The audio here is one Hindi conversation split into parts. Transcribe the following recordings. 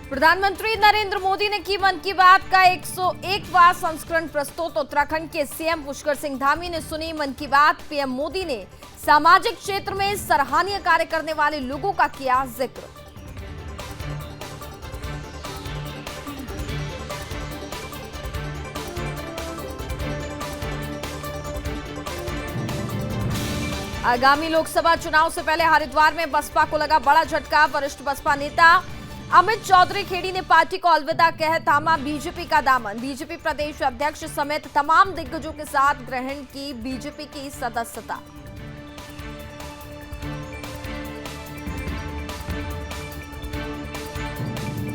प्रधानमंत्री नरेंद्र मोदी ने की मन की बात का 101वां संस्करण प्रस्तुत। उत्तराखंड के सीएम पुष्कर सिंह धामी ने सुनी मन की बात। पीएम मोदी ने सामाजिक क्षेत्र में सराहनीय कार्य करने वाले लोगों का किया जिक्र। आगामी लोकसभा चुनाव से पहले हरिद्वार में बसपा को लगा बड़ा झटका। वरिष्ठ बसपा नेता अमित चौधरी खेड़ी ने पार्टी को अलविदा कह थामा बीजेपी का दामन। बीजेपी प्रदेश अध्यक्ष समेत तमाम दिग्गजों के साथ ग्रहण की बीजेपी की सदस्यता।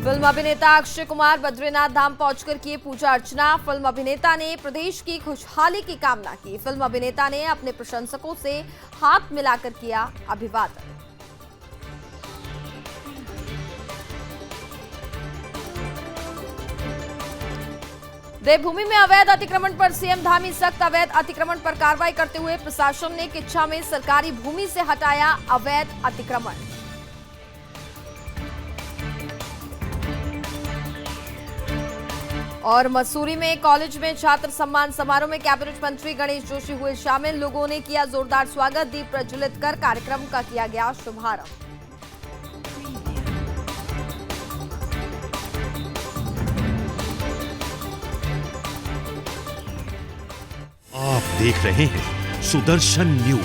फिल्म अभिनेता अक्षय कुमार बद्रीनाथ धाम पहुंचकर किए पूजा अर्चना। फिल्म अभिनेता ने प्रदेश की खुशहाली की कामना की। फिल्म अभिनेता ने अपने प्रशंसकों से हाथ मिलाकर किया अभिवादन। देवभूमि में अवैध अतिक्रमण पर सीएम धामी सख्त। अवैध अतिक्रमण पर कार्रवाई करते हुए प्रशासन ने किच्छा में सरकारी भूमि से हटाया अवैध अतिक्रमण। और मसूरी में कॉलेज में छात्र सम्मान समारोह में कैबिनेट मंत्री गणेश जोशी हुए शामिल। लोगों ने किया जोरदार स्वागत। दीप प्रज्वलित कर कार्यक्रम का किया गया शुभारंभ। आप देख रहे हैं सुदर्शन न्यूज।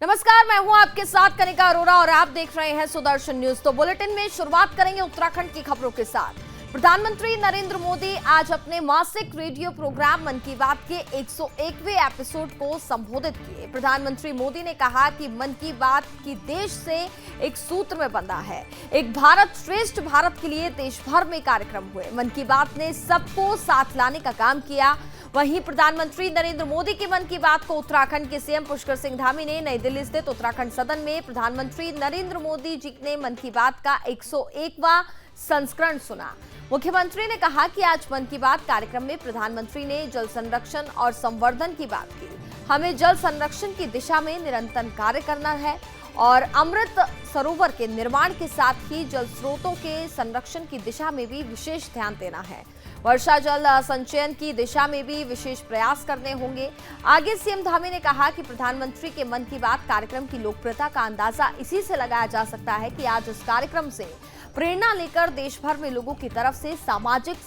नमस्कार, मैं हूं आपके साथ कनिका अरोरा और आप देख रहे हैं सुदर्शन न्यूज। तो बुलेटिन में शुरुआत करेंगे उत्तराखंड की खबरों के साथ। प्रधानमंत्री नरेंद्र मोदी आज अपने मासिक रेडियो प्रोग्राम मन की बात के 101वें एपिसोड को संबोधित किए। प्रधानमंत्री मोदी ने कहा कि मन की बात की देश से एक सूत्र में बंधा है। एक भारत श्रेष्ठ भारत के लिए देश भर में कार्यक्रम हुए। मन की बात ने सबको साथ लाने का काम किया। वहीं प्रधानमंत्री नरेंद्र मोदी की मन की बात को उत्तराखंड के सीएम पुष्कर सिंह धामी ने नई दिल्ली स्थित उत्तराखंड सदन में प्रधानमंत्री नरेंद्र मोदी जी ने मन की बात का 101वां संस्करण सुना। मुख्यमंत्री ने कहा कि आज मन की बात कार्यक्रम में प्रधानमंत्री ने जल संरक्षण और संवर्धन की बात की। हमें जल संरक्षण की दिशा में निरंतर कार्य करना है और अमृत सरोवर के निर्माण के साथ ही जल स्रोतों के संरक्षण की दिशा में भी विशेष ध्यान देना है। वर्षा जल संचयन की दिशा में भी विशेष प्रयास करने होंगे। आगे सीएम धामी ने कहा कि प्रधानमंत्री के मन की बात कार्यक्रम की लोकप्रियता का अंदाजा इसी से लगाया जा सकता है कि आज इस कार्यक्रम से प्रेरणा लेकर देश भर में लोगों की तरफ से सामाजिक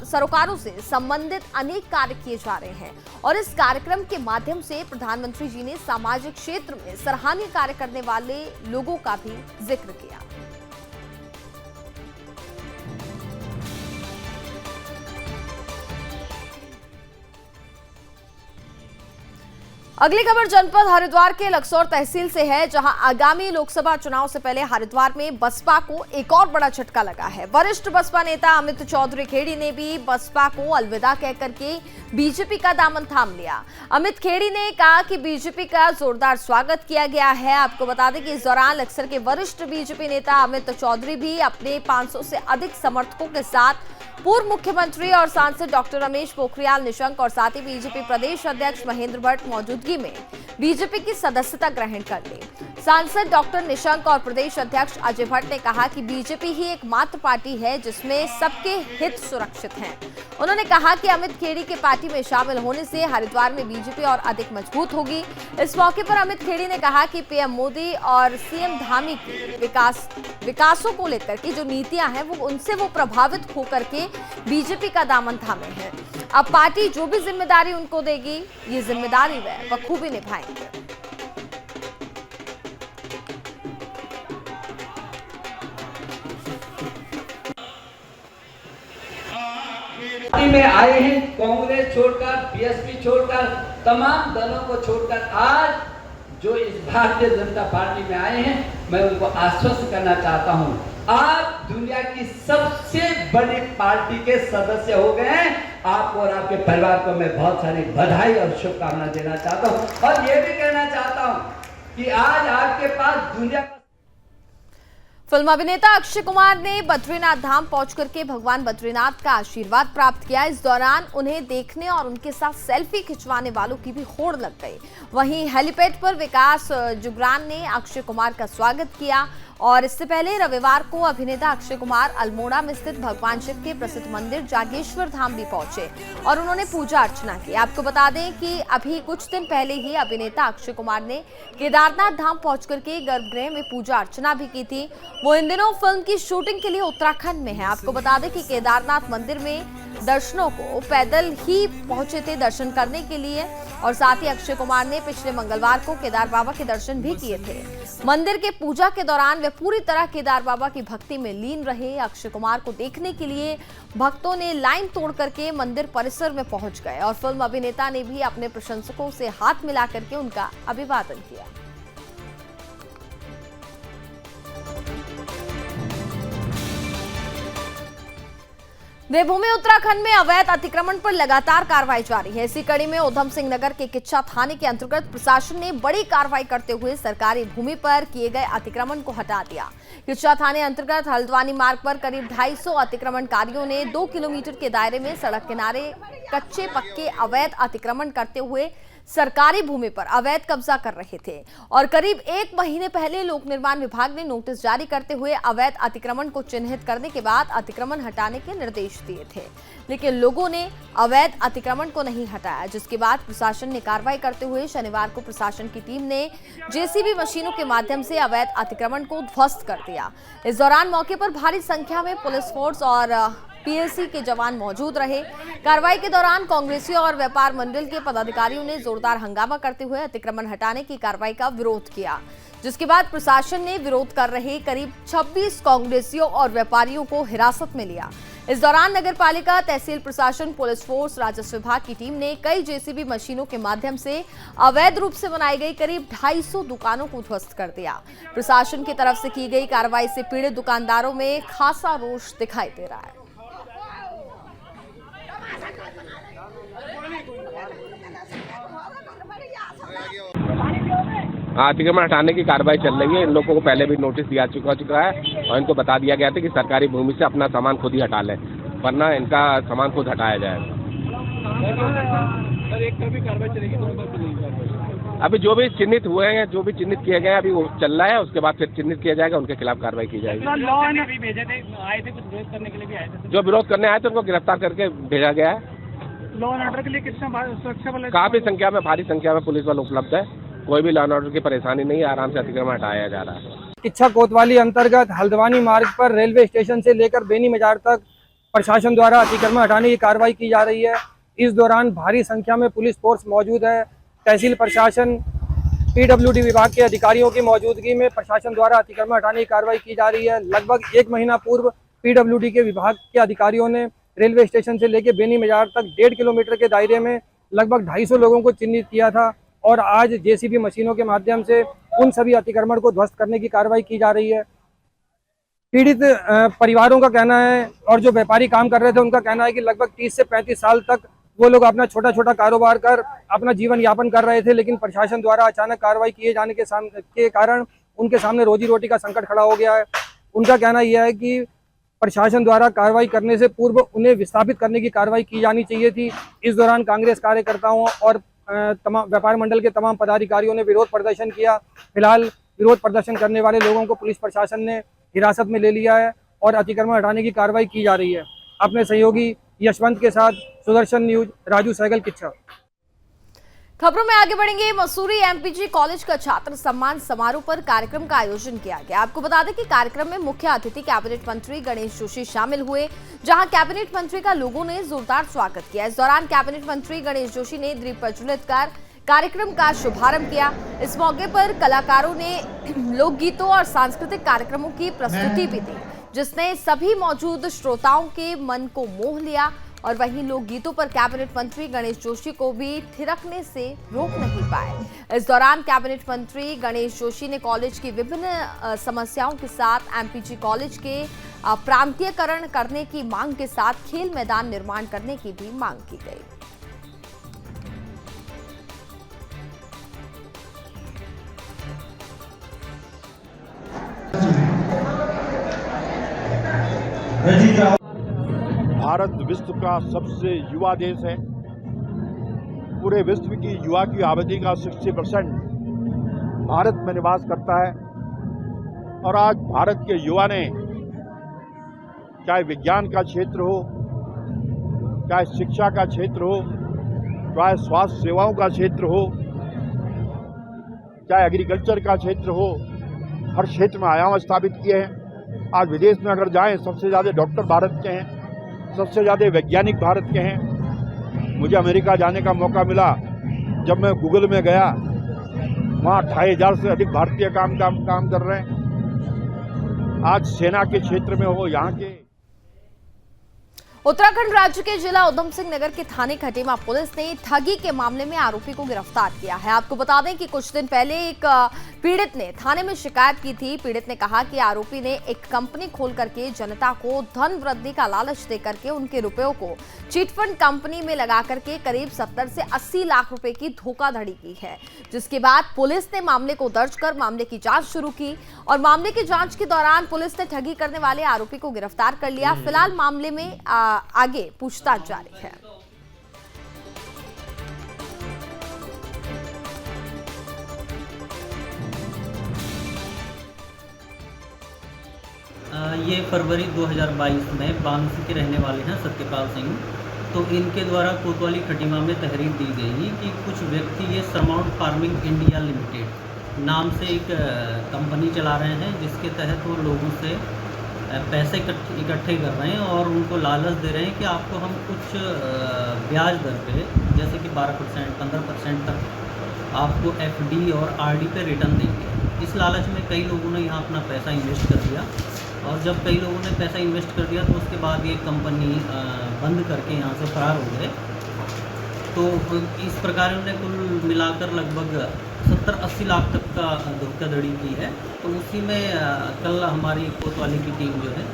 सरोकारों से संबंधित अनेक कार्य किए जा रहे हैं। और इस कार्यक्रम के माध्यम से प्रधानमंत्री जी ने सामाजिक क्षेत्र में सराहनीय कार्य करने वाले लोगों का भी जिक्र किया। अगली खबर जनपद हरिद्वार के लक्सौर तहसील से है, जहां आगामी लोकसभा चुनाव से पहले हरिद्वार में बसपा को एक और बड़ा झटका लगा है। वरिष्ठ बसपा नेता अमित चौधरी खेड़ी ने भी बसपा को अलविदा कहकर के बीजेपी का दामन थाम लिया। अमित खेड़ी ने कहा कि बीजेपी का जोरदार स्वागत किया गया है। आपको बता दें कि इस दौरान लक्सर के वरिष्ठ बीजेपी नेता अमित चौधरी भी अपने 500 से अधिक समर्थकों के साथ पूर्व मुख्यमंत्री और सांसद डॉक्टर रमेश पोखरियाल निशंक और साथ ही बीजेपी प्रदेश अध्यक्ष महेंद्र भट्ट मौजूदगी में बीजेपी की सदस्यता ग्रहण कर ली। सांसद डॉक्टर निशंक और प्रदेश अध्यक्ष अजय भट्ट ने कहा कि बीजेपी ही एकमात्र पार्टी है जिसमें सबके हित सुरक्षित हैं। उन्होंने कहा कि अमित खेड़ी के पार्टी में शामिल होने से हरिद्वार में बीजेपी और अधिक मजबूत होगी। इस मौके पर अमित खेड़ी ने कहा कि पीएम मोदी और सीएम धामी की विकासों को लेकर की जो नीतियां हैं वो प्रभावित होकर के बीजेपी का दामन थामे हैं। अब पार्टी जो भी जिम्मेदारी उनको देगी, ये जिम्मेदारी वे बखूबी निभाएंगे। में आए हैं कांग्रेस छोड़कर, बीएसपी छोड़कर, तमाम दलों को छोड़कर आज जो इस भारतीय जनता पार्टी में आए हैं, मैं उनको आश्वस्त करना चाहता हूं, आप दुनिया की सबसे बड़ी पार्टी के सदस्य हो गए हैं। आपको और आपके परिवार को मैं बहुत सारी बधाई और शुभकामनाएं देना चाहता हूं और ये भी कहना चाहता हूं कि आज आपके पास दुनिया फिल्म अभिनेता अक्षय कुमार ने बद्रीनाथ धाम पहुंच करके भगवान बद्रीनाथ का आशीर्वाद प्राप्त किया। इस दौरान उन्हें देखने और उनके साथ सेल्फी खिंचवाने वालों की भी होड़ लग गई। वहीं हेलीपैड पर विकास जुगरान ने अक्षय कुमार का स्वागत किया और इससे पहले रविवार को अभिनेता अक्षय कुमार अल्मोड़ा में स्थित भगवान शिव के प्रसिद्ध मंदिर जागेश्वर धाम भी पहुंचे और उन्होंने पूजा अर्चना की। आपको बता दें कि अभी कुछ दिन पहले ही अभिनेता अक्षय कुमार ने केदारनाथ धाम पहुंच करके गर्भगृह में पूजा अर्चना भी की थी। वो इन दिनों फिल्म की शूटिंग के लिए उत्तराखंड में है। आपको बता दें कि केदारनाथ मंदिर में दर्शनों को पैदल ही पहुंचे थे दर्शन करने के लिए और साथ ही अक्षय कुमार ने पिछले मंगलवार को केदार बाबा के दर्शन भी किए थे। मंदिर के पूजा के दौरान वे पूरी तरह केदार बाबा की भक्ति में लीन रहे। अक्षय कुमार को देखने के लिए भक्तों ने लाइन तोड़ करके मंदिर परिसर में पहुंच गए और फिल्म अभिनेता ने भी अपने प्रशंसकों से हाथ मिला करके उनका अभिवादन किया। देवभूमि उत्तराखंड में अवैध अतिक्रमण पर लगातार कार्रवाई जारी है। इसी कड़ी में उधम सिंह नगर के किच्छा थाने के अंतर्गत प्रशासन ने बड़ी कार्रवाई करते हुए सरकारी भूमि पर किए गए अतिक्रमण को हटा दिया। किच्छा थाने अंतर्गत हल्द्वानी मार्ग पर करीब 250 अतिक्रमणकारियों ने 2 किलोमीटर के दायरे में सड़क किनारे कच्चे पक्के अवैध अतिक्रमण करते हुए सरकारी भूमि पर अवैध कब्जा कर रहे थे और करीब 1 महीने पहले लोक निर्माण विभाग ने नोटिस जारी करते हुए अवैध अतिक्रमण को चिन्हित करने के बाद अतिक्रमण हटाने के निर्देश दिए थे, लेकिन लोगों ने अवैध अतिक्रमण को नहीं हटाया, जिसके बाद प्रशासन ने कार्रवाई करते हुए शनिवार को प्रशासन की टीम ने जेसीबी मशीनों के माध्यम से अवैध अतिक्रमण को ध्वस्त कर दिया। इस दौरान मौके पर भारी संख्या में पुलिस फोर्स और पीएसी के जवान मौजूद रहे। कार्रवाई के दौरान कांग्रेसी और व्यापार मंडल के पदाधिकारियों ने जोरदार हंगामा करते हुए अतिक्रमण हटाने की कार्रवाई का विरोध किया, जिसके बाद प्रशासन ने विरोध कर रहे करीब 26 कांग्रेसियों और व्यापारियों को हिरासत में लिया। इस दौरान नगरपालिका, तहसील प्रशासन, पुलिस फोर्स, राजस्व विभाग की टीम ने कई जेसीबी मशीनों के माध्यम से अवैध रूप से बनाई गई करीब 250 दुकानों को ध्वस्त कर दिया। प्रशासन की तरफ से की गई कार्रवाई से पीड़ित दुकानदारों में खासा रोष दिखाई दे रहा है। अतिक्रमण हटाने की कार्रवाई चल रही है। इन लोगों को पहले भी नोटिस दिया चुका है और इनको बता दिया गया था कि सरकारी भूमि से अपना सामान खुद ही हटा लें, वरना इनका सामान खुद हटाया जाएगा। अभी जो भी चिन्हित हुए हैं, जो भी चिन्हित किए गए हैं, अभी वो चल रहा है। उसके बाद फिर चिन्हित किया जाएगा, उनके खिलाफ कार्रवाई की जाएगी। आए थे कुछ विरोध करने के लिए भी आए थे। जो विरोध करने आए थे उनको गिरफ्तार करके भेजा गया है। लॉ एंड ऑर्डर के लिए कितना सुरक्षा बल? काफी संख्या में, भारी संख्या में पुलिस बल उपलब्ध है। कोई भी लॉ एंड ऑर्डर की परेशानी नहीं है, आराम से अतिक्रमण हटाया जा रहा है। किच्छा कोतवाली अंतर्गत हल्द्वानी मार्ग पर रेलवे स्टेशन से लेकर बेनी मजार तक प्रशासन द्वारा अतिक्रमण हटाने की कार्रवाई की जा रही है। इस दौरान भारी संख्या में पुलिस फोर्स मौजूद है। तहसील प्रशासन, पीडब्ल्यूडी विभाग के अधिकारियों की मौजूदगी में प्रशासन द्वारा अतिक्रमण हटाने की कार्रवाई की जा रही है। लगभग 1 महीना पूर्व पीडब्ल्यूडी के विभाग के अधिकारियों ने रेलवे स्टेशन से लेकर बेनी मजार तक 1.5 किलोमीटर के दायरे में लगभग 250 लोगों को चिन्हित किया था और आज जेसीबी मशीनों के माध्यम से उन सभी अतिक्रमण को ध्वस्त करने की कार्रवाई की जा रही है। पीड़ित परिवारों का कहना है और जो व्यापारी काम कर रहे थे उनका कहना है कि लगभग 30 से 35 साल तक वो लोग अपना छोटा छोटा कारोबार कर अपना जीवन यापन कर रहे थे, लेकिन प्रशासन द्वारा अचानक कार्रवाई किए जाने के कारण उनके सामने रोजी रोटी का संकट खड़ा हो गया है। उनका कहना यह है कि प्रशासन द्वारा कार्रवाई करने से पूर्व उन्हें विस्थापित करने की कार्रवाई की जानी चाहिए थी। इस दौरान कांग्रेस कार्यकर्ताओं और तमाम व्यापार मंडल के तमाम पदाधिकारियों ने विरोध प्रदर्शन किया। फिलहाल विरोध प्रदर्शन करने वाले लोगों को पुलिस प्रशासन ने हिरासत में ले लिया है और अतिक्रमण हटाने की कार्रवाई की जा रही है। अपने सहयोगी यशवंत के साथ सुदर्शन न्यूज, राजू सहगल, किच्छा। खबरों में आगे बढ़ेंगे। मसूरी एमपीजी कॉलेज का छात्र सम्मान समारोह पर कार्यक्रम का आयोजन किया गया। आपको बता दें कि कार्यक्रम में मुख्य अतिथि कैबिनेट मंत्री गणेश जोशी शामिल हुए, जहां कैबिनेट मंत्री का लोगों ने जोरदार स्वागत किया। इस दौरान कैबिनेट मंत्री गणेश जोशी ने दीप प्रज्वलित कर कार्यक्रम का शुभारंभ किया। इस मौके पर कलाकारों ने लोकगीतों और सांस्कृतिक कार्यक्रमों की प्रस्तुति भी दी, जिसने सभी मौजूद श्रोताओं के मन को मोह लिया। और वहीं लोकगीतों पर कैबिनेट मंत्री गणेश जोशी को भी थिरकने से रोक नहीं पाए। इस दौरान कैबिनेट मंत्री गणेश जोशी ने कॉलेज की विभिन्न समस्याओं के साथ एमपीजी कॉलेज के प्रांतीयकरण करने की मांग के साथ खेल मैदान निर्माण करने की भी मांग की गई। भारत विश्व का सबसे युवा देश है। पूरे विश्व की युवा की आबादी का 60% भारत में निवास करता है और आज भारत के युवा ने चाहे विज्ञान का क्षेत्र हो, चाहे शिक्षा का क्षेत्र हो, चाहे स्वास्थ्य सेवाओं का क्षेत्र हो, चाहे एग्रीकल्चर का क्षेत्र हो, हर क्षेत्र में आयाम स्थापित किए हैं। आज विदेश में अगर जाएं, सबसे ज़्यादा डॉक्टर भारत के हैं, सबसे ज़्यादा वैज्ञानिक भारत के हैं। मुझे अमेरिका जाने का मौका मिला, जब मैं गूगल में गया, वहाँ 25,000 से अधिक भारतीय काम कर रहे हैं। आज सेना के क्षेत्र में हो, यहाँ के उत्तराखंड राज्य के जिला उधम सिंह नगर के थाने खटीमा पुलिस ने ठगी के मामले में आरोपी को गिरफ्तार किया है। आपको बता दें कि कुछ दिन पहले एक पीड़ित ने थाने में शिकायत की थी। पीड़ित ने कहा कि आरोपी ने एक कंपनी खोल करके जनता को धन वृद्धि का लालच देकर के उनके रुपयों को चिटफंड कंपनी में लगा करके करीब 70 से 80 लाख रुपए की धोखाधड़ी की है, जिसके बाद पुलिस ने मामले को दर्ज कर मामले की जांच शुरू की और मामले की जांच के दौरान पुलिस ने ठगी करने वाले आरोपी को गिरफ्तार कर लिया। फिलहाल मामले में आगे पूछताछ जारी है। ये फरवरी 2022 में बांसी के रहने वाले हैं सत्यपाल सिंह। तो इनके द्वारा कोतवाली खटीमा में तहरीर दी गई कि कुछ व्यक्ति ये सरमाउंट फार्मिंग इंडिया लिमिटेड नाम से एक कंपनी चला रहे हैं, जिसके तहत वो लोगों से पैसे इकट्ठे कर रहे हैं और उनको लालच दे रहे हैं कि आपको हम कुछ ब्याज दर पे, जैसे कि 12%, 15% तक आपको एफडी और आरडी पे रिटर्न देंगे। इस लालच में कई लोगों ने यहाँ अपना पैसा इन्वेस्ट कर दिया और जब कई लोगों ने पैसा इन्वेस्ट कर दिया तो उसके बाद ये कंपनी बंद करके यहाँ से फरार हो गए। तो इस प्रकार उन्होंने कुल मिलाकर लगभग 70-80 लाख तक का धोखाधड़ी की है। तो उसी में कल हमारी कोतवाली की टीम जो है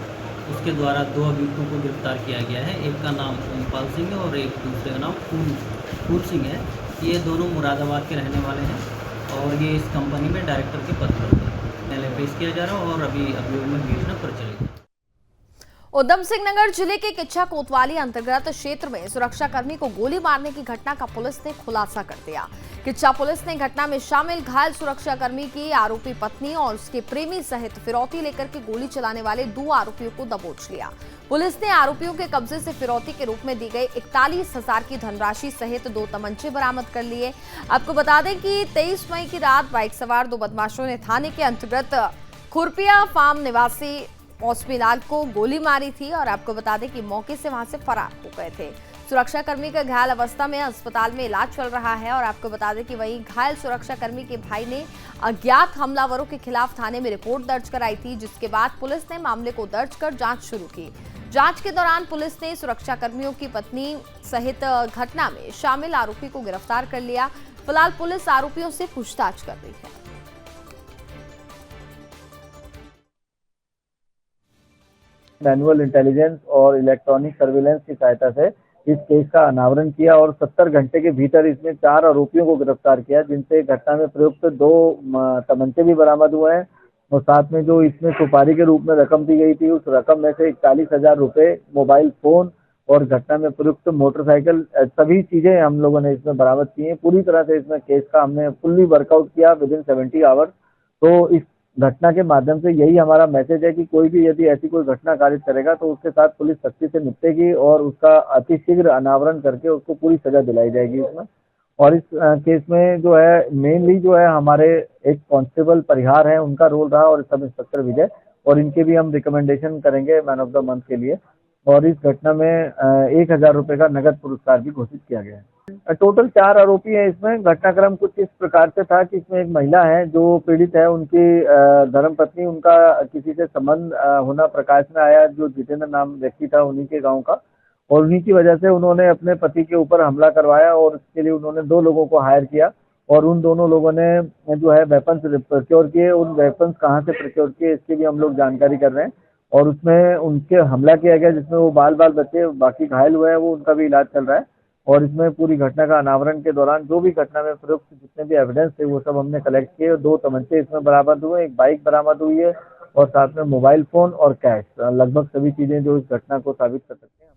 उसके द्वारा 2 अभियुक्तों को गिरफ्तार किया गया है। एक का नाम ओमपाल सिंह है और एक दूसरे का नाम फूल सिंह है। ये दोनों मुरादाबाद के रहने वाले हैं और ये इस कंपनी में डायरेक्टर के पद पर पहले पेश किया जा रहा है और अभी अभियोग में भेजना प्रचलित है। उधम सिंह नगर जिले के किच्छा कोतवाली अंतर्गत क्षेत्र में सुरक्षाकर्मी को गोली मारने की घटना का पुलिस ने खुलासा कर दिया। किच्छा पुलिस ने घटना में शामिल घायल सुरक्षाकर्मी की आरोपी पत्नी और उसके प्रेमी सहित फिरौती लेकर के गोली चलाने वाले 2 आरोपियों को दबोच लिया। पुलिस ने आरोपियों के कब्जे से फिरौती के रूप में दी गई 41,000 की धनराशि सहित 2 तमंचे बरामद कर लिए। आपको बता दें कि 23 मई की रात बाइक सवार 2 बदमाशों ने थाने के अंतर्गत खुरपिया फार्म निवासी मौसमी लाल को गोली मारी थी और आपको बता दें कि मौके से वहां से फरार हो गए थे। सुरक्षाकर्मी का घायल अवस्था में अस्पताल में इलाज चल रहा है और आपको बता दें कि वहीं घायल सुरक्षाकर्मी के भाई ने अज्ञात हमलावरों के खिलाफ थाने में रिपोर्ट दर्ज कराई थी, जिसके बाद पुलिस ने मामले को दर्ज कर जांच शुरू की। जांच के दौरान पुलिस ने सुरक्षाकर्मियों की पत्नी सहित घटना में शामिल आरोपी को गिरफ्तार कर लिया। फिलहाल पुलिस आरोपियों से पूछताछ कर रही है। मैनुअल इंटेलिजेंस और इलेक्ट्रॉनिक सर्विलेंस की सहायता से इस केस का अनावरण किया और 70 घंटे के भीतर इसमें 4 आरोपियों को गिरफ्तार किया, जिनसे घटना में प्रयुक्त 2 तमंचे भी बरामद हुए हैं और साथ में जो इसमें सुपारी के रूप में रकम दी गई थी, उस रकम में से 41,000 रुपये, मोबाइल फोन और घटना में प्रयुक्त मोटरसाइकिल, सभी चीजें हम लोगों ने इसमें बरामद की हैं। पूरी तरह से इसमें केस का हमने फुल्ली वर्कआउट किया विदिन 70 आवर्स। तो इस घटना के माध्यम से यही हमारा मैसेज है कि कोई भी यदि ऐसी कोई घटना कारित करेगा तो उसके साथ पुलिस सख्ती से निपटेगी और उसका अतिशीघ्र अनावरण करके उसको पूरी सजा दिलाई जाएगी इसमें। और इस केस में जो है मेनली जो है हमारे एक कांस्टेबल परिहार है, उनका रोल रहा और सब इंस्पेक्टर विजय, और इनके भी हम रिकमेंडेशन करेंगे मैन ऑफ द मंथ के लिए। और इस घटना में 1,000 रुपये का नगद पुरस्कार भी घोषित किया गया है। टोटल 4 आरोपी हैं इसमें। घटनाक्रम कुछ इस प्रकार से था कि इसमें एक महिला है जो पीड़ित है, उनकी धर्मपत्नी, उनका किसी से संबंध होना प्रकाश में आया, जो जितेंद्र नाम व्यक्ति था उन्हीं के गांव का, और उन्हीं की वजह से उन्होंने अपने पति के ऊपर हमला करवाया और इसके लिए उन्होंने 2 लोगों को हायर किया और उन दोनों लोगों ने जो है वेपन्स प्रोक्योर किए। उन वेपन्स कहाँ से प्रोक्योर किए इसकी भी हम लोग जानकारी कर रहे हैं और उसमें उनके हमला किया गया, जिसमें वो बाल बच्चे बाकी घायल हुए हैं, वो उनका भी इलाज चल रहा है। और इसमें पूरी घटना का अनावरण के दौरान जो भी घटना में प्रयुक्त जितने भी एविडेंस थे वो सब हमने कलेक्ट किए। 2 तमंचे इसमें बरामद हुए, एक बाइक बरामद हुई है और साथ में मोबाइल फोन और कैश, लगभग सभी चीजें जो इस घटना को साबित कर सकते हैं।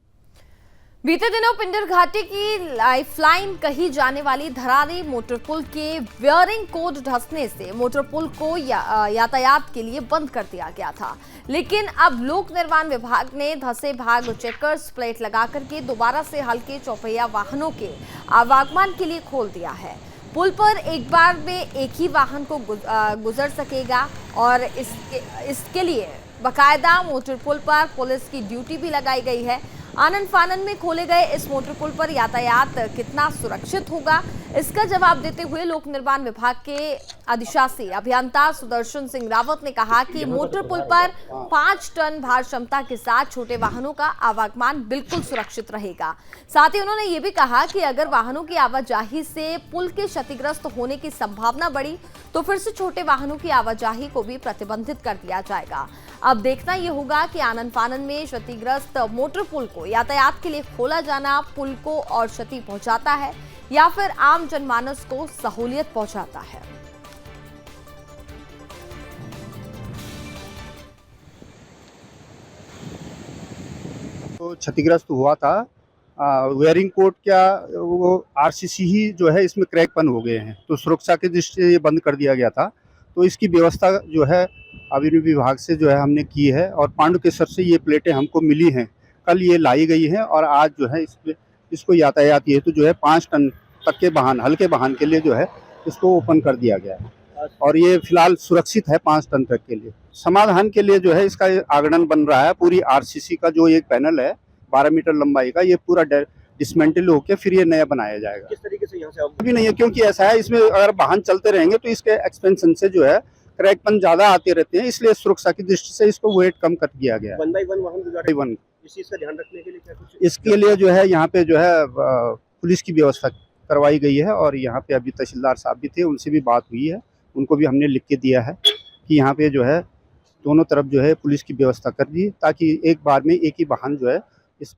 बीते दिनों पिंडर घाटी की लाइफलाइन कही जाने वाली धरारी मोटर पुल के वेयरिंग कोड धंसने से मोटर पुल को यातायात के लिए बंद कर दिया गया था, लेकिन अब लोक निर्माण विभाग ने धंसे भाग चेकर्स प्लेट लगा करके दोबारा से हल्के चौपहिया वाहनों के आवागमन के लिए खोल दिया है। पुल पर एक बार में एक ही वाहन को गुजर सकेगा और इसके लिए बाकायदा मोटर पुल पर पुलिस की ड्यूटी भी लगाई गई है। आनन फानन में खोले गए इस मोटर पुल पर यातायात कितना सुरक्षित होगा, इसका जवाब देते हुए लोक निर्माण विभाग के अधिशासी अभियंता सुदर्शन सिंह रावत ने कहा कि मोटर पुल पर 5 टन भार क्षमता के साथ छोटे वाहनों का आवागमन बिल्कुल सुरक्षित रहेगा। साथ ही उन्होंने ये भी कहा कि अगर वाहनों की आवाजाही से पुल के क्षतिग्रस्त होने की संभावना बढ़ी तो फिर से छोटे वाहनों की आवाजाही को भी प्रतिबंधित कर दिया जाएगा। अब देखना यह होगा कि आनन फानन में क्षतिग्रस्त मोटर पुल को यातायात के लिए खोला जाना पुल को और क्षति पहुंचाता है या फिर आम जनमानस को सहूलियत पहुंचाता है। तो क्षतिग्रस्त हुआ था, वेयरिंग कोड क्या वो आरसीसी ही जो है इसमें क्रैकपन हो गए हैं, तो सुरक्षा की दृष्टि से ये बंद कर दिया गया था। तो इसकी व्यवस्था जो है अभी विभाग से जो है हमने की है और पांडुकेश्वर से ये प्लेटें हमको मिली हैं, कल ये लाई गई है और आज जो है इसको यातायात हेतु जो है 5 टन तक के वाहन, हल्के वाहन के लिए जो है इसको ओपन कर दिया गया है और ये फिलहाल सुरक्षित है 5 टन तक के लिए। समाधान के लिए जो है इसका आगणन बन रहा है, पूरी आरसीसी का जो एक पैनल है 12 मीटर लंबाई का, ये पूरा डिसमेंटल होकर फिर ये नया बनाया जाएगा। किस तरीके से यहाँ से अभी नहीं है, क्योंकि ऐसा है इसमें अगर वाहन चलते रहेंगे तो इसके एक्सपेंशन से जो है क्रैकपन ज्यादा आते रहते हैं, इसलिए सुरक्षा की दृष्टि से इसको वेट कम कर दिया गया है। 1 बाय 1 वाहन इस चीज का ध्यान रखने के लिए क्या कुछ इसके लिए जो है यहाँ पे जो है पुलिस की व्यवस्था करवाई गई है और यहाँ पे अभी तहसीलदार साहब भी थे, उनसे भी बात हुई है, उनको भी हमने लिख के दिया है कि यहाँ पे जो है दोनों तरफ जो है पुलिस की व्यवस्था कर दी ताकि एक बार में एक ही वाहन जो है इस।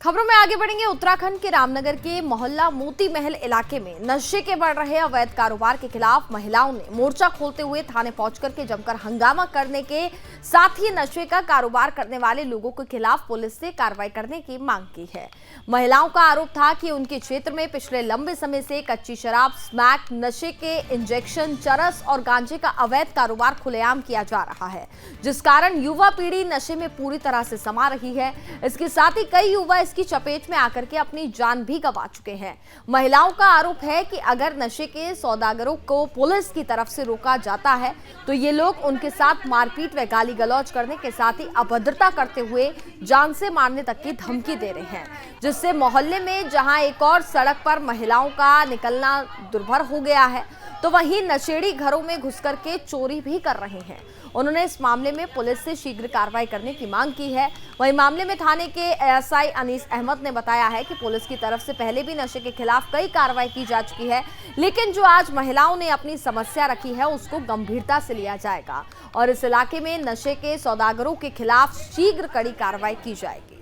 खबरों में आगे बढ़ेंगे। उत्तराखंड के रामनगर के मोहल्ला मोती महल इलाके में नशे के बढ़ रहे अवैध कारोबार के खिलाफ महिलाओं ने मोर्चा खोलते हुए थाने पहुंचकर के जमकर हंगामा करने के साथ ही नशे का कारोबार करने वाले लोगों के खिलाफ पुलिस से कार्रवाई करने की मांग की है। महिलाओं का आरोप था कि उनके क्षेत्र में पिछले लंबे समय से कच्ची शराब, स्मैक, नशे के इंजेक्शन, चरस और गांजे का अवैध कारोबार खुलेआम किया जा रहा है, जिस कारण युवा पीढ़ी नशे में पूरी तरह से समा रही है। इसके साथ ही कई युवा इसकी चपेट में आकर के अपनी जान भी गंवा चुके हैं। महिलाओं का आरोप है कि अगर नशे के सौदागरों को पुलिस की तरफ से रोका जाता है तो ये लोग उनके साथ मारपीट व गाली गलौज करने के साथ ही अभद्रता करते हुए जान से मारने तक की धमकी दे रहे हैं, जिससे मोहल्ले में जहां एक और सड़क पर महिलाओं का निकलना दुर्भर हो गया है तो वहीं नशेड़ी घरों में घुस करके चोरी भी कर रहे हैं। उन्होंने इस मामले में पुलिस से शीघ्र कार्रवाई करने की मांग की है। वहीं मामले में थाने के एएसआई अनीस अहमद ने बताया है कि पुलिस की तरफ से पहले भी नशे के खिलाफ कई कार्रवाई की जा चुकी है, लेकिन जो आज महिलाओं ने अपनी समस्या रखी है उसको गंभीरता से लिया जाएगा और इस इलाके में नशे के सौदागरों के खिलाफ शीघ्र कड़ी कार्रवाई की जाएगी।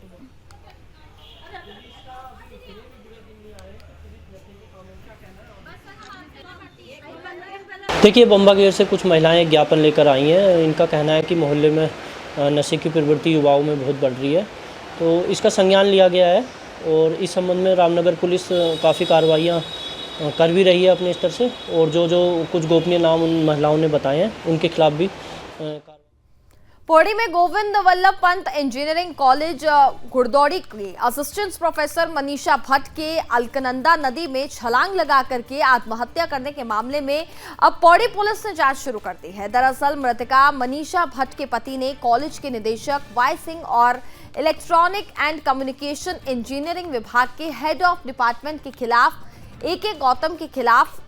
देखिए, बम्बागेर से कुछ महिलाएं ज्ञापन लेकर आई हैं। इनका कहना है कि मोहल्ले में नशे की प्रवृत्ति युवाओं में बहुत बढ़ रही है, तो इसका संज्ञान लिया गया है और इस संबंध में रामनगर पुलिस काफ़ी कार्रवाइयाँ कर भी रही है अपने स्तर से और जो कुछ गोपनीय नाम उन महिलाओं ने बताए हैं उनके खिलाफ भी पौड़ी में गोविंद वल्लभ पंत इंजीनियरिंग कॉलेज घुड़दौड़ी की असिस्टेंट प्रोफेसर मनीषा भट्ट के अलकनंदा नदी में छलांग लगा करके आत्महत्या करने के मामले में अब पौड़ी पुलिस ने जांच शुरू कर दी है। दरअसल मृतका मनीषा भट्ट के पति ने कॉलेज के निदेशक वाई सिंह और इलेक्ट्रॉनिक एंड कम्युनिकेशन इंजीनियरिंग विभाग के हेड ऑफ डिपार्टमेंट के खिलाफ AK गौतम के खिलाफ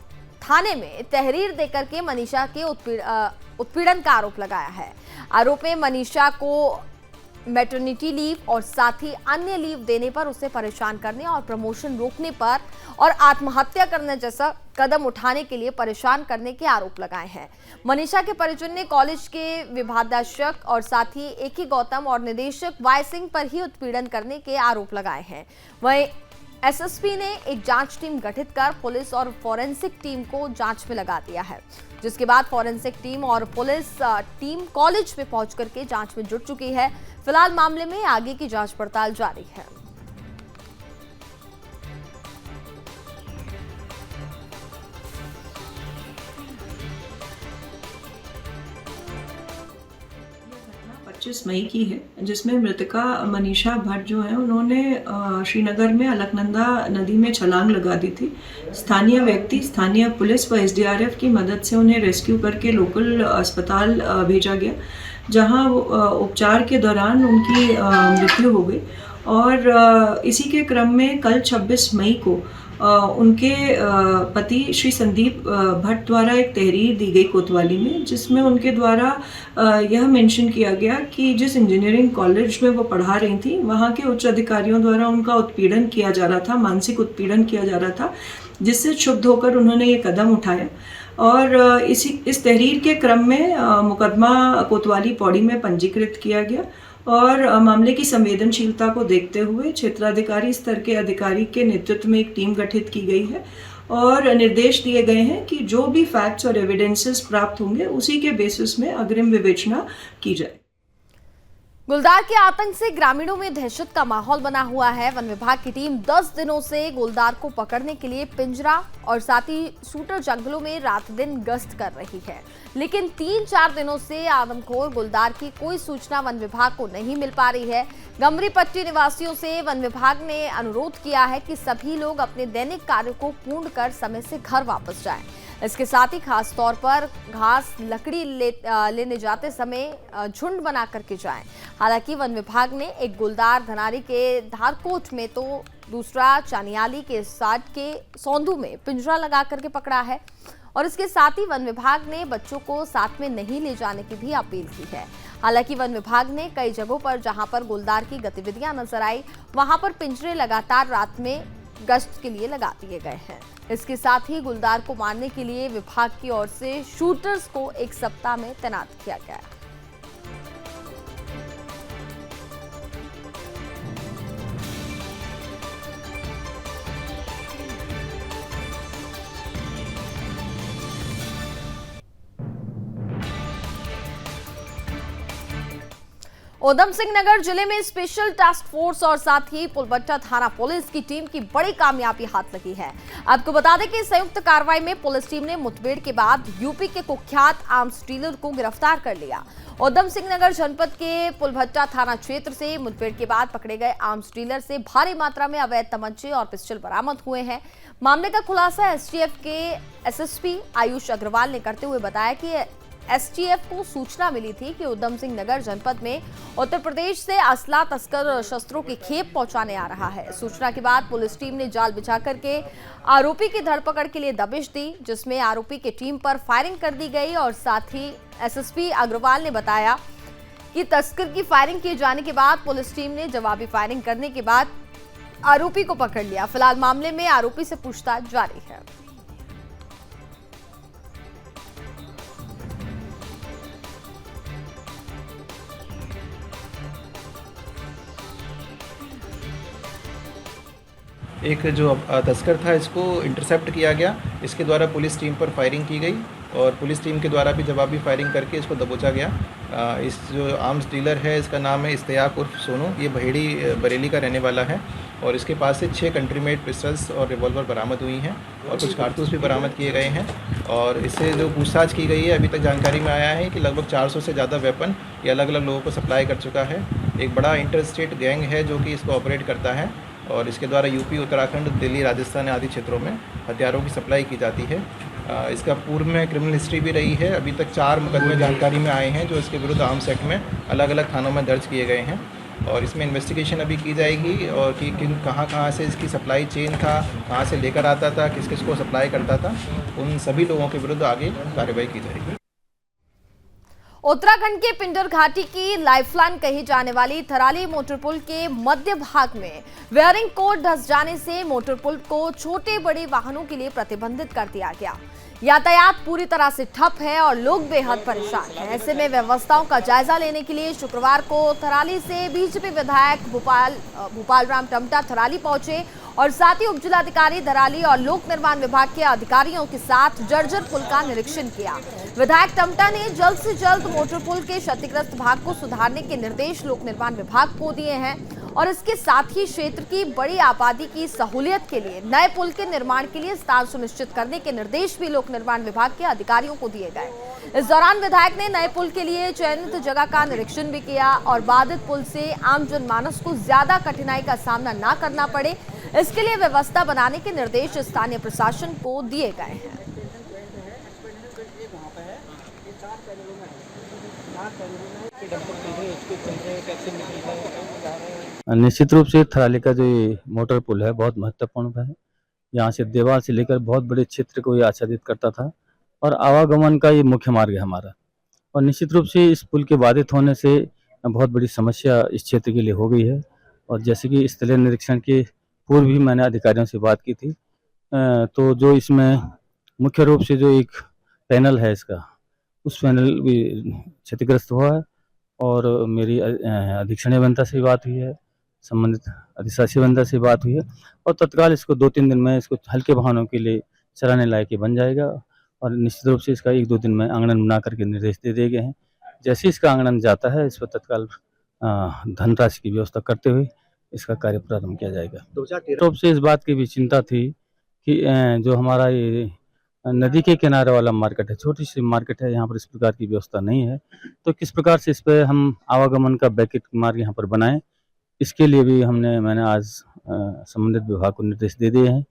थाने में तहरीर देकर के मनीषा के उत्पीड़न का आरोप लगाया है। आरोप में मनीषा को मैटरनिटी लीव और साथ ही अन्य लीव देने पर उसे परेशान करने और प्रमोशन रोकने पर और आत्महत्या करने जैसा कदम उठाने के लिए परेशान करने के आरोप लगाए हैं। मनीषा के परिजन ने कॉलेज के विभागाध्यक्ष और साथ ही AK गौतम और निदेशक वाई सिंह पर ही उत्पीड़न करने के आरोप लगाए हैं। वहीं एसएसपी ने एक जांच टीम गठित कर पुलिस और फॉरेंसिक टीम को जांच में लगा दिया है, जिसके बाद फॉरेंसिक टीम और पुलिस टीम कॉलेज में पहुंच करके जांच में जुट चुकी है। फिलहाल मामले में आगे की जांच पड़ताल जारी है। मई की है, जिसमें मृतका मनीषा भट्ट जो है उन्होंने श्रीनगर में अलकनंदा नदी में छलांग लगा दी थी। स्थानीय व्यक्ति, स्थानीय पुलिस व एसडीआरएफ की मदद से उन्हें रेस्क्यू करके लोकल अस्पताल भेजा गया, जहां उपचार के दौरान उनकी मृत्यु हो गई। और इसी के क्रम में कल 26 मई को उनके पति श्री संदीप भट्ट द्वारा एक तहरीर दी गई कोतवाली में, जिसमें उनके द्वारा यह मेंशन किया गया कि जिस इंजीनियरिंग कॉलेज में वो पढ़ा रही थी, वहाँ के उच्च अधिकारियों द्वारा उनका उत्पीड़न किया जा रहा था, मानसिक उत्पीड़न किया जा रहा था, जिससे क्षुब्ध होकर उन्होंने ये कदम उठाया। और इस तहरीर के क्रम में मुकदमा कोतवाली पौड़ी में पंजीकृत किया गया और मामले की संवेदनशीलता को देखते हुए क्षेत्राधिकारी स्तर के अधिकारी के नेतृत्व में एक टीम गठित की गई है और निर्देश दिए गए हैं कि जो भी फैक्ट्स और एविडेंसेस प्राप्त होंगे उसी के बेसिस में अग्रिम विवेचना की जाए। गुलदार के आतंक से ग्रामीणों में दहशत का माहौल बना हुआ है। वन विभाग की टीम 10 दिनों से गुलदार को पकड़ने के लिए पिंजरा और साथ ही शूटर जंगलों में रात दिन गश्त कर रही है, लेकिन 3-4 दिनों से आदमखोर गुलदार की कोई सूचना वन विभाग को नहीं मिल पा रही है। गमरी पट्टी निवासियों से वन विभाग ने अनुरोध किया है कि सभी लोग अपने दैनिक कार्य को पूर्ण कर समय से घर वापस जाएं। इसके साथ ही खास तौर पर घास लकड़ी लेने जाते समय झुंड बना करके जाएं। हालांकि वन विभाग ने एक गुलदार धनारी के धारकोट में तो दूसरा चानियाली के साथ के सौंधू में पिंजरा लगा करके पकड़ा है और इसके साथ ही वन विभाग ने बच्चों को साथ में नहीं ले जाने की भी अपील की है। हालांकि वन विभाग ने कई जगहों पर जहां पर गुलदार की गतिविधियां नजर आई, वहां पर पिंजरे लगातार रात में गश्त के लिए लगा दिए गए हैं। इसके साथ ही गुलदार को मारने के लिए विभाग की ओर से शूटर्स को एक सप्ताह में तैनात किया गया है। उधम सिंह नगर जिले में स्पेशल टास्क फोर्स और साथ ही पुलबट्टा थाना पुलिस की टीम की बड़ी कामयाबी हाथ लगी है। आपको बता दें कि संयुक्त कार्रवाई में पुलिस टीम ने मुठभेड़ के बाद यूपी के कुख्यात आर्म्स डीलर को गिरफ्तार कर लिया। उधम सिंह नगर जनपद के पुलबट्टा थाना क्षेत्र से मुठभेड़ के बाद पकड़े गए आर्म्स डीलर से भारी मात्रा में अवैध तमंचे और पिस्टल बरामद हुए हैं। मामले का खुलासा एसटीएफ के एसएसपी आयुष अग्रवाल ने करते हुए बताया कि एसटीएफ को सूचना मिली थी कि उधम सिंह नगर जनपद में उत्तर प्रदेश से असला तस्कर शस्त्रों की खेप पहुंचाने आ रहा है। सूचना के बाद पुलिस टीम ने जाल बिछा करके आरोपी की धरपकड़ के लिए दबिश दी, जिसमें आरोपी की टीम पर फायरिंग कर दी गई और साथ ही एसएसपी अग्रवाल ने बताया कि तस्कर की फायरिंग किए जाने के बाद पुलिस टीम ने जवाबी फायरिंग करने के बाद आरोपी को पकड़ लिया। फिलहाल मामले में आरोपी से पूछताछ जारी है। एक जो तस्कर था इसको इंटरसेप्ट किया गया, इसके द्वारा पुलिस टीम पर फायरिंग की गई और पुलिस टीम के द्वारा भी जवाबी फायरिंग करके इसको दबोचा गया। इस जो आर्म्स डीलर है इसका नाम है इस्तेयाक उर्फ सोनू, ये बहेड़ी बरेली का रहने वाला है और इसके पास से 6 कंट्री मेड पिस्टल्स और रिवॉल्वर बरामद हुई हैं और कुछ कारतूस भी बरामद किए गए हैं। और इससे जो पूछताछ की गई है अभी तक जानकारी में आया है कि लगभग 400 से ज़्यादा वेपन ये अलग अलग लोगों को सप्लाई कर चुका है। एक बड़ा इंटर स्टेट गैंग है जो कि इसको ऑपरेट करता है और इसके द्वारा यूपी, उत्तराखंड, दिल्ली, राजस्थान आदि क्षेत्रों में हथियारों की सप्लाई की जाती है। इसका पूर्व में क्रिमिनल हिस्ट्री भी रही है। अभी तक 4 मुकदमे जानकारी में आए हैं जो इसके विरुद्ध आर्म्स एक्ट में अलग अलग थानों में दर्ज किए गए हैं और इसमें इन्वेस्टिगेशन अभी की जाएगी और कि कहाँ से इसकी सप्लाई चेन था, कहाँ से लेकर आता था, किस किस को सप्लाई करता था, उन सभी लोगों के विरुद्ध आगे कार्रवाई की जाएगी। उत्तराखंड के पिंडर घाटी की लाइफलाइन कही जाने वाली थराली मोटर पुल के मध्य भाग में वेयरिंग कोड धंस जाने से मोटर पुल को छोटे बड़े वाहनों के लिए प्रतिबंधित कर दिया गया। यातायात पूरी तरह से ठप है और लोग बेहद परेशान हैं। ऐसे में व्यवस्थाओं का जायजा लेने के लिए शुक्रवार को थराली से बीजेपी विधायक भूपाल राम टमटा थराली पहुंचे और साथ ही उप जिलाधिकारी धराली और लोक निर्माण विभाग के अधिकारियों के साथ जर्जर पुल का निरीक्षण किया। विधायक टमटा ने जल्द से जल्द मोटर पुल के क्षतिग्रस्त भाग को सुधारने के निर्देश लोक निर्माण विभाग को दिए हैं और इसके साथ ही क्षेत्र की बड़ी आबादी की सहूलियत के लिए नए पुल के निर्माण के लिए स्थान सुनिश्चित करने के निर्देश भी लोक निर्माण विभाग के अधिकारियों को दिए गए। इस दौरान विधायक ने नए पुल के लिए चयनित जगह का निरीक्षण भी किया और बाधित पुल से आम जनमानस को ज्यादा कठिनाई का सामना न करना पड़े, इसके लिए व्यवस्था बनाने के निर्देश स्थानीय प्रशासन को दिए गए हैं। निश्चित रूप से थराली का जो ये मोटर पुल है बहुत महत्वपूर्ण है। यहाँ से देवाल से लेकर बहुत बड़े क्षेत्र को ये आच्छादित करता था और आवागमन का ये मुख्य मार्ग है हमारा। और निश्चित रूप से इस पुल के बाधित होने से बहुत बड़ी समस्या इस क्षेत्र के लिए हो गई है। और जैसे कि स्थलीय निरीक्षण के पूर्व भी मैंने अधिकारियों से बात की थी, तो जो इसमें मुख्य रूप से जो एक पैनल है इसका, उस पैनल भी क्षतिग्रस्त हुआ है। और मेरी अधीक्षणीय अभियंता से बात हुई है, संबंधित अधिशासी अभियंता से बात हुई है और तत्काल इसको 2-3 दिन में इसको हल्के वाहनों के लिए चलाने लायक बन जाएगा। और निश्चित रूप से इसका 1-2 दिन में आंगन बना करके निर्देश दे दिए गए हैं। जैसे इसका आंगन जाता है, इस पर तत्काल धनराशि की व्यवस्था करते हुए इसका कार्य प्रारंभ किया जाएगा। रूप से इस बात की भी चिंता थी कि जो हमारा ये नदी के किनारे वाला मार्केट है, छोटी सी मार्केट है, यहाँ पर इस प्रकार की व्यवस्था नहीं है, तो किस प्रकार से इस पर हम आवागमन का बैरिकेड मार्ग यहाँ पर बनाएं, इसके लिए भी मैंने आज संबंधित विभाग को निर्देश दे दिए हैं।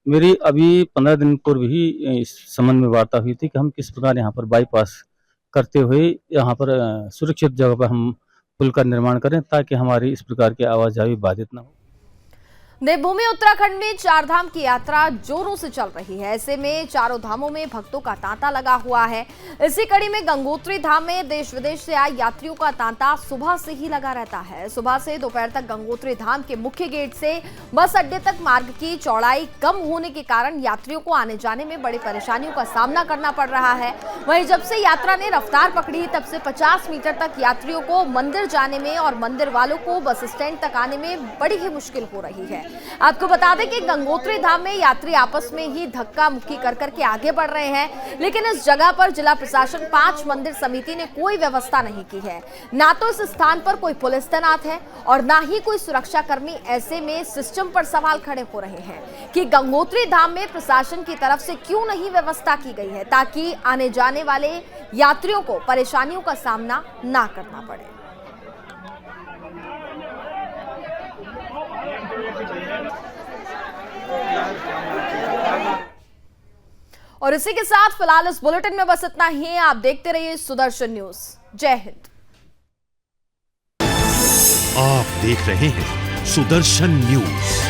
मेरी अभी 15 दिन पूर्व ही इस संबंध में वार्ता हुई थी कि हम किस प्रकार यहाँ पर बाईपास करते हुए यहाँ पर सुरक्षित जगह पर हम पुल का निर्माण करें ताकि हमारी इस प्रकार की आवाजाही बाधित न हो। देवभूमि उत्तराखंड में चारधाम की यात्रा जोरों से चल रही है। ऐसे में चारों धामों में भक्तों का तांता लगा हुआ है। इसी कड़ी में गंगोत्री धाम में देश विदेश से आए यात्रियों का तांता सुबह से ही लगा रहता है। सुबह से दोपहर तक गंगोत्री धाम के मुख्य गेट से बस अड्डे तक मार्ग की चौड़ाई कम होने के कारण यात्रियों को आने जाने में बड़ी परेशानियों का सामना करना पड़ रहा है। वहीं जब से यात्रा ने रफ्तार पकड़ी तब से 50 मीटर तक यात्रियों को मंदिर जाने में और मंदिर वालों को बस स्टैंड तक आने में बड़ी ही मुश्किल हो रही है। आपको बता दें कि गंगोत्री धाम में यात्री आपस में ही धक्का मुक्की कर करके आगे बढ़ रहे हैं, लेकिन इस जगह पर जिला प्रशासन 5 मंदिर समिति ने कोई व्यवस्था नहीं की है। ना तो इस स्थान पर कोई पुलिस तैनात है और ना ही कोई सुरक्षा कर्मी। ऐसे में सिस्टम पर सवाल खड़े हो रहे हैं कि गंगोत्री धाम में प्रशासन की तरफ से क्यों नहीं व्यवस्था की गई है ताकि आने जाने वाले यात्रियों को परेशानियों का सामना ना करना पड़े। और इसी के साथ फिलहाल इस बुलेटिन में बस इतना ही। आप देखते रहिए सुदर्शन न्यूज। जय हिंद। आप देख रहे हैं सुदर्शन न्यूज।